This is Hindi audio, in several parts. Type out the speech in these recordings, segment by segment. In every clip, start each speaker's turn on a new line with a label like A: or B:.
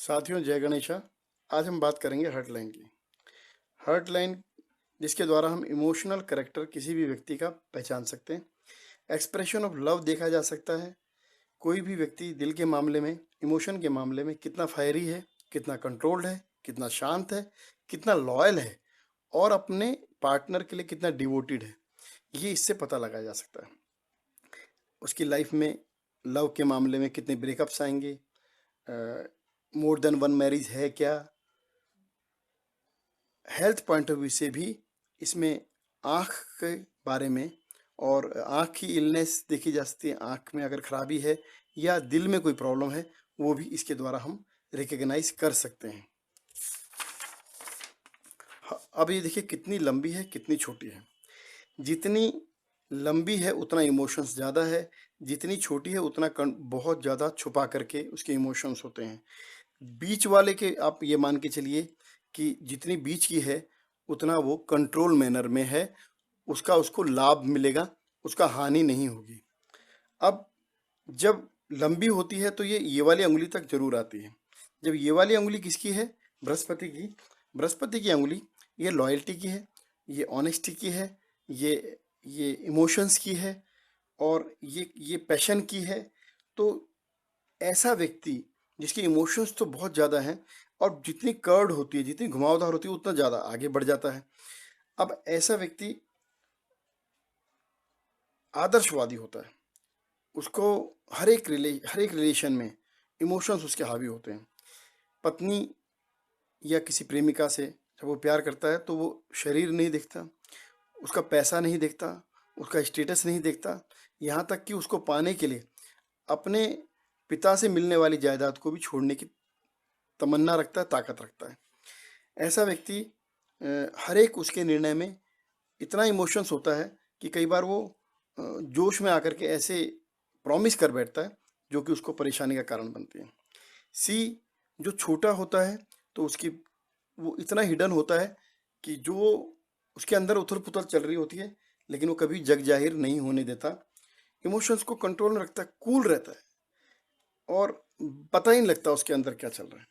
A: साथियों, जय गणेशा। आज हम बात करेंगे हर्ट लाइन की। हर्ट लाइन जिसके द्वारा हम इमोशनल कैरेक्टर किसी भी व्यक्ति का पहचान सकते हैं। एक्सप्रेशन ऑफ लव देखा जा सकता है। कोई भी व्यक्ति दिल के मामले में, इमोशन के मामले में कितना फायरी है, कितना कंट्रोल्ड है, कितना शांत है, कितना लॉयल है और अपने पार्टनर के लिए कितना डिवोटेड है, ये इससे पता लगाया जा सकता है। उसकी लाइफ में लव के मामले में कितने ब्रेकअप्स आएंगे, मोर देन वन मैरिज है क्या, हेल्थ पॉइंट ऑफ व्यू से भी इसमें आँख के बारे में और आँख की इलनेस देखी जा सकती है। आँख में अगर खराबी है या दिल में कोई प्रॉब्लम है, वो भी इसके द्वारा हम रिकग्नाइज कर सकते हैं। अब ये देखिए कितनी लंबी है, कितनी छोटी है। जितनी लंबी है उतना इमोशंस ज़्यादा है, जितनी छोटी है उतना बहुत ज़्यादा छुपा करके उसके इमोशंस होते हैं। बीच वाले के आप ये मान के चलिए कि जितनी बीच की है उतना वो कंट्रोल मैनर में है, उसका उसको लाभ मिलेगा, उसका हानि नहीं होगी। अब जब लंबी होती है तो ये वाली अंगुली तक जरूर आती है। जब ये वाली अंगुली किसकी है? बृहस्पति की। बृहस्पति की अंगुली ये लॉयल्टी की है, ये ऑनेस्टी की है, ये इमोशंस की है और ये पैशन की है। तो ऐसा व्यक्ति जिसके इमोशंस तो बहुत ज़्यादा हैं और जितनी कर्ड होती है, जितनी घुमावदार होती है, उतना ज़्यादा आगे बढ़ जाता है। अब ऐसा व्यक्ति आदर्शवादी होता है। उसको हर एक रिलेशन में इमोशंस उसके हावी होते हैं। पत्नी या किसी प्रेमिका से जब वो प्यार करता है तो वो शरीर नहीं देखता, उसका पैसा नहीं देखता, उसका स्टेटस नहीं देखता, यहाँ तक कि उसको पाने के लिए अपने पिता से मिलने वाली जायदाद को भी छोड़ने की तमन्ना रखता है, ताकत रखता है। ऐसा व्यक्ति हर एक उसके निर्णय में इतना इमोशंस होता है कि कई बार वो जोश में आकर के ऐसे प्रॉमिस कर बैठता है जो कि उसको परेशानी का कारण बनती है। सी जो छोटा होता है तो उसकी वो इतना हिडन होता है कि जो उसके अंदर उथल पुथल चल रही होती है लेकिन वो कभी जग जाहिर नहीं होने देता। इमोशंस को कंट्रोल में रखता है, कूल रहता है और पता ही नहीं लगता उसके अंदर क्या चल रहा है।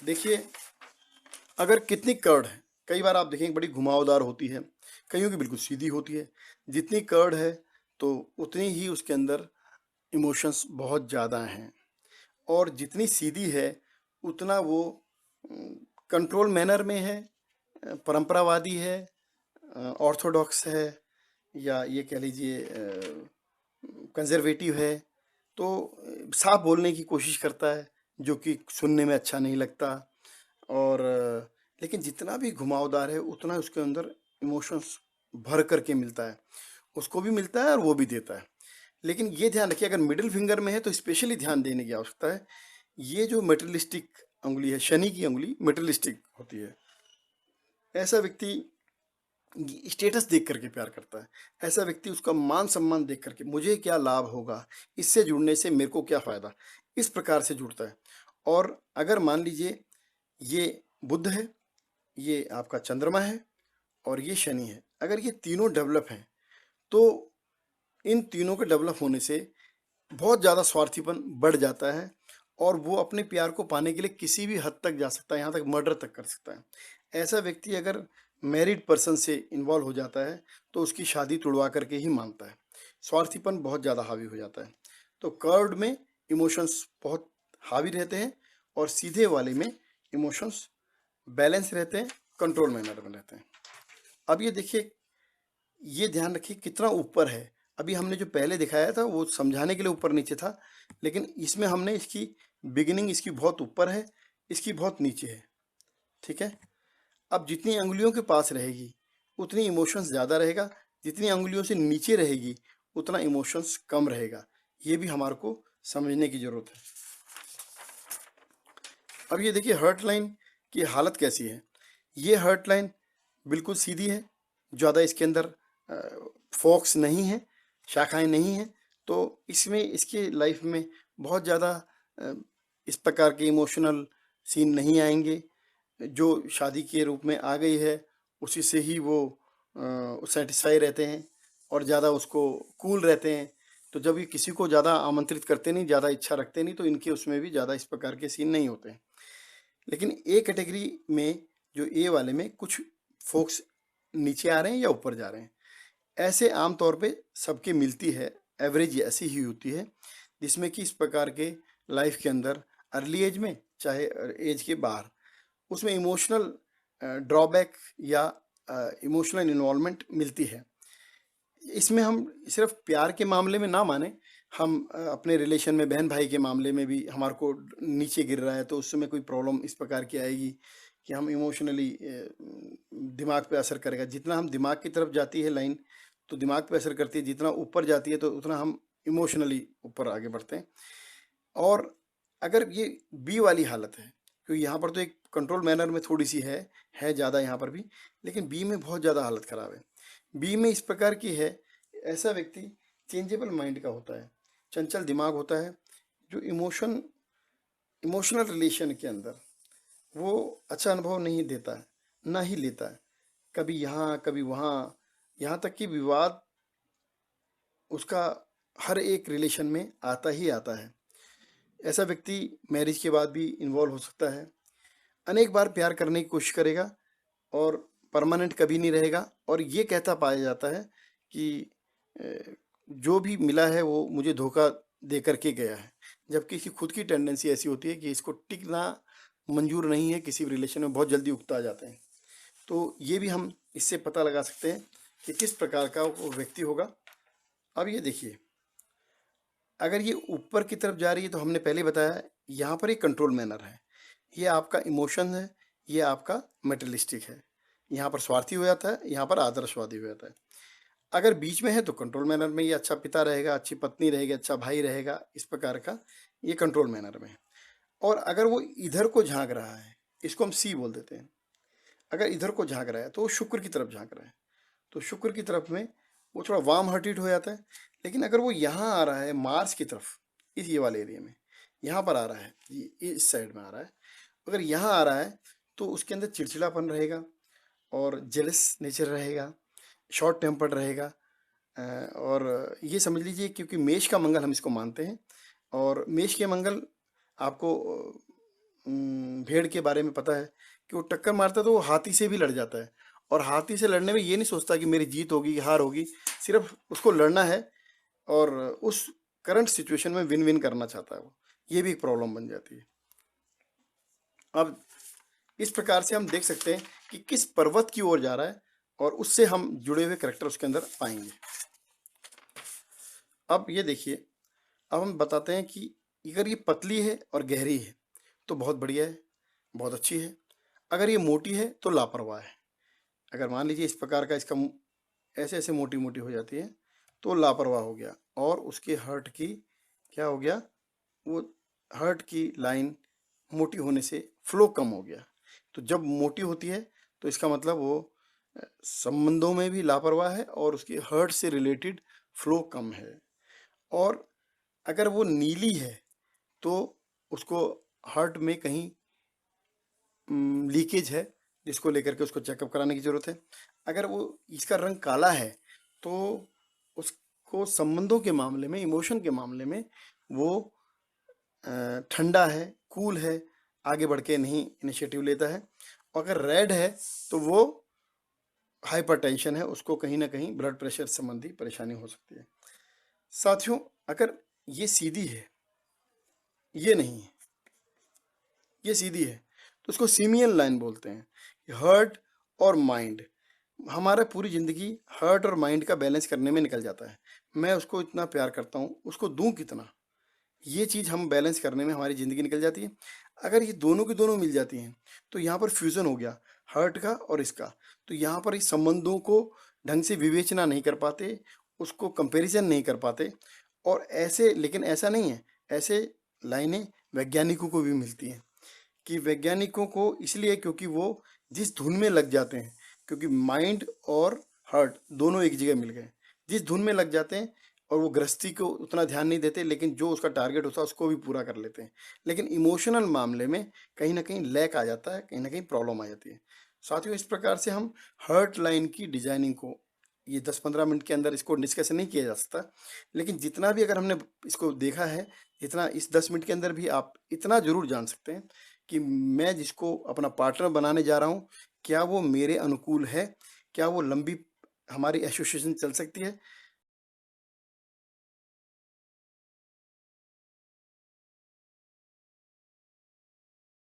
A: देखिए अगर कितनी कर्ड है, कई बार आप देखेंगे बड़ी घुमावदार होती है, कईयों की बिल्कुल सीधी होती है। जितनी कर्ड है तो उतनी ही उसके अंदर इमोशंस बहुत ज़्यादा हैं और जितनी सीधी है उतना वो कंट्रोल मैनर में है, परंपरावादी है, ऑर्थोडॉक्स है या ये कह लीजिए कंजर्वेटिव है। तो साफ बोलने की कोशिश करता है जो कि सुनने में अच्छा नहीं लगता और लेकिन जितना भी घुमावदार है उतना उसके अंदर इमोशंस भर करके मिलता है। उसको भी मिलता है और वो भी देता है। लेकिन ये ध्यान रखिए अगर मिडिल फिंगर में है तो स्पेशली ध्यान देने की आवश्यकता है। ये जो मेटेरियलिस्टिक अंगुली है, शनि की अंगुली मेटेरियलिस्टिक होती है। ऐसा व्यक्ति स्टेटस देख करके प्यार करता है। ऐसा व्यक्ति उसका मान सम्मान देख करके मुझे क्या लाभ होगा, इससे जुड़ने से मेरे को क्या फ़ायदा, इस प्रकार से जुड़ता है। और अगर मान लीजिए ये बुध है, ये आपका चंद्रमा है और ये शनि है, अगर ये तीनों डेवलप हैं तो इन तीनों के डेवलप होने से बहुत ज़्यादा स्वार्थीपन बढ़ जाता है और वो अपने प्यार को पाने के लिए किसी भी हद तक जा सकता है, यहाँ तक मर्डर तक कर सकता है। ऐसा व्यक्ति अगर मैरिड पर्सन से इन्वॉल्व हो जाता है तो उसकी शादी तुड़वा करके ही मानता है। स्वार्थीपन बहुत ज़्यादा हावी हो जाता है। तो कर्व्ड में इमोशंस बहुत हावी रहते हैं और सीधे वाले में इमोशंस बैलेंस रहते हैं, कंट्रोल मैनर में रहते हैं। अब ये देखिए, ये ध्यान रखिए कितना ऊपर है। अभी हमने जो पहले दिखाया था वो समझाने के लिए ऊपर नीचे था, लेकिन इसमें हमने इसकी बिगिनिंग इसकी बहुत ऊपर है, इसकी बहुत नीचे है। ठीक है। अब जितनी अंगुलियों के पास रहेगी उतनी इमोशंस ज़्यादा रहेगा, जितनी अंगुलियों से नीचे रहेगी उतना इमोशंस कम रहेगा। ये भी हमारे को समझने की ज़रूरत है। अब ये देखिए हर्ट लाइन की हालत कैसी है। ये हर्ट लाइन बिल्कुल सीधी है, ज़्यादा इसके अंदर फोक्स नहीं है, शाखाएं नहीं हैं। तो इसमें इसके लाइफ में बहुत ज़्यादा इस प्रकार के इमोशनल सीन नहीं आएंगे। जो शादी के रूप में आ गई है उसी से ही वो सेटिस्फाई रहते हैं और ज़्यादा उसको कूल रहते हैं। तो जब ये किसी को ज़्यादा आमंत्रित करते नहीं, ज़्यादा इच्छा रखते नहीं, तो इनके उसमें भी ज़्यादा इस प्रकार के सीन नहीं होते हैं। लेकिन ए कैटेगरी में, जो ए वाले में, कुछ फ़ोक्स नीचे आ रहे हैं या ऊपर जा रहे हैं। ऐसे आम तौर पे सबके मिलती है, एवरेज ऐसी ही होती है, जिसमें कि इस प्रकार के लाइफ़ के अंदर अर्ली एज में, चाहे एज के बाहर, उसमें इमोशनल ड्रॉबैक या इमोशनल इन्वॉल्वमेंट मिलती है। इसमें हम सिर्फ प्यार के मामले में ना माने, हम अपने रिलेशन में बहन भाई के मामले में भी हमारे को नीचे गिर रहा है तो उस समय कोई प्रॉब्लम इस प्रकार की आएगी कि हम इमोशनली दिमाग पे असर करेगा। जितना हम दिमाग की तरफ जाती है लाइन, तो दिमाग पे असर करती है, जितना ऊपर जाती है तो उतना हम इमोशनली ऊपर आगे बढ़ते हैं। और अगर ये बी वाली हालत है, क्योंकि यहाँ पर तो एक कंट्रोल मैनर में थोड़ी सी है ज़्यादा यहाँ पर भी, लेकिन बी में बहुत ज़्यादा हालत ख़राब है। बी में इस प्रकार की है, ऐसा व्यक्ति चेंजेबल माइंड का होता है, चंचल दिमाग होता है, जो इमोशनल रिलेशन के अंदर वो अच्छा अनुभव नहीं देता है, ना ही लेता है। कभी यहाँ कभी वहाँ, यहाँ तक कि विवाद उसका हर एक रिलेशन में आता ही आता है। ऐसा व्यक्ति मैरिज के बाद भी इन्वॉल्व हो सकता है, अनेक बार प्यार करने की कोशिश करेगा और परमानेंट कभी नहीं रहेगा, और ये कहता पाया जाता है कि जो भी मिला है वो मुझे धोखा दे करके गया है, जबकि इसकी खुद की टेंडेंसी ऐसी होती है कि इसको टिकना मंजूर नहीं है, किसी भी रिलेशन में बहुत जल्दी उकता जाते हैं। तो ये भी हम इससे पता लगा सकते हैं कि किस प्रकार का वो व्यक्ति होगा। अब ये देखिए, अगर ये ऊपर की तरफ जा रही है तो हमने पहले बताया यहाँ पर एक कंट्रोल मैनर है, ये आपका इमोशन है, ये आपका मेटलिस्टिक है। यहाँ पर स्वार्थी हो जाता है, यहाँ पर आदर्शवादी हो जाता है। अगर बीच में है तो कंट्रोल मैनर में ये अच्छा पिता रहेगा, अच्छी पत्नी रहेगी, अच्छा भाई रहेगा, इस प्रकार का ये कंट्रोल मैनर में है। और अगर वो इधर को झांक रहा है, इसको हम सी बोल देते हैं। अगर इधर को झांक रहा है तो वो शुक्र की तरफ झांक रहा है, तो शुक्र की तरफ में वो थोड़ा वार्म हार्टेड हो जाता है। लेकिन अगर वो यहाँ आ रहा है मार्स की तरफ, इस ये वाले एरिया में, यहाँ पर आ रहा है, ये इस साइड में आ रहा है, अगर यहाँ आ रहा है तो उसके अंदर चिड़चिड़ापन रहेगा और जेलस नेचर रहेगा, शॉर्ट टेम्पर्ड रहेगा। और ये समझ लीजिए, क्योंकि मेष का मंगल हम इसको मानते हैं, और मेष के मंगल आपको भेड़ के बारे में पता है कि वो टक्कर मारता है तो वो हाथी से भी लड़ जाता है, और हाथी से लड़ने में ये नहीं सोचता कि मेरी जीत होगी हार होगी, सिर्फ उसको लड़ना है और उस करंट सिचुएशन में विन विन करना चाहता है वो। ये भी एक प्रॉब्लम बन जाती है। अब इस प्रकार से हम देख सकते हैं कि किस पर्वत की ओर जा रहा है, और उससे हम जुड़े हुए करैक्टर उसके अंदर पाएंगे। अब ये देखिए, अब हम बताते हैं कि अगर ये पतली है और गहरी है तो बहुत बढ़िया है, बहुत अच्छी है। अगर ये मोटी है तो लापरवाह है। अगर मान लीजिए इस प्रकार का इसका ऐसे ऐसे मोटी मोटी हो जाती है तो लापरवाह हो गया, और उसके हर्ट की क्या हो गया, वो हर्ट की लाइन मोटी होने से फ्लो कम हो गया। तो जब मोटी होती है तो इसका मतलब वो संबंधों में भी लापरवाह है और उसकी हर्ट से रिलेटेड फ्लो कम है। और अगर वो नीली है तो उसको हर्ट में कहीं लीकेज है, जिसको लेकर के उसको चेकअप कराने की ज़रूरत है। अगर वो इसका रंग काला है तो उसको संबंधों के मामले में, इमोशन के मामले में वो ठंडा है, कूल है, आगे बढ़ के नहीं इनिशिएटिव लेता है। और अगर रेड है तो वो हाइपरटेंशन है, उसको कहीं ना कहीं ब्लड प्रेशर संबंधी परेशानी हो सकती है। साथियों, अगर ये सीधी है, ये नहीं है, ये सीधी है, तो उसको सिमियन लाइन बोलते हैं। हर्ट और माइंड, हमारा पूरी ज़िंदगी हर्ट और माइंड का बैलेंस करने में निकल जाता है। मैं उसको इतना प्यार करता हूँ, उसको दूँ कितना, ये चीज़ हम बैलेंस करने में हमारी ज़िंदगी निकल जाती है। अगर ये दोनों की दोनों मिल जाती हैं तो यहाँ पर फ्यूज़न हो गया हर्ट का और इसका। तो यहाँ पर इस संबंधों को ढंग से विवेचना नहीं कर पाते, उसको कंपैरिजन नहीं कर पाते। और ऐसे, लेकिन ऐसा नहीं है, ऐसे लाइनें वैज्ञानिकों को भी मिलती हैं, कि वैज्ञानिकों को इसलिए क्योंकि वो जिस धुन में लग जाते हैं, क्योंकि माइंड और हार्ट दोनों एक जगह मिल गए, जिस धुन में लग जाते हैं, और वो गृहस्थी को उतना ध्यान नहीं देते, लेकिन जो उसका टारगेट होता है उसको भी पूरा कर लेते हैं। लेकिन इमोशनल मामले में कहीं ना कहीं लैक आ जाता है, कहीं ना कहीं प्रॉब्लम आ जाती है। साथियों, इस प्रकार से हम हर्ट लाइन की डिजाइनिंग को ये 10-15 मिनट के अंदर इसको डिस्कस नहीं किया जा सकता। लेकिन जितना भी अगर हमने इसको देखा है, इतना इस 10 मिनट के अंदर भी आप इतना ज़रूर जान सकते हैं कि मैं जिसको अपना पार्टनर बनाने जा रहा हूँ, क्या वो मेरे अनुकूल है? क्या वो लंबी हमारी एसोसिएशन चल सकती है?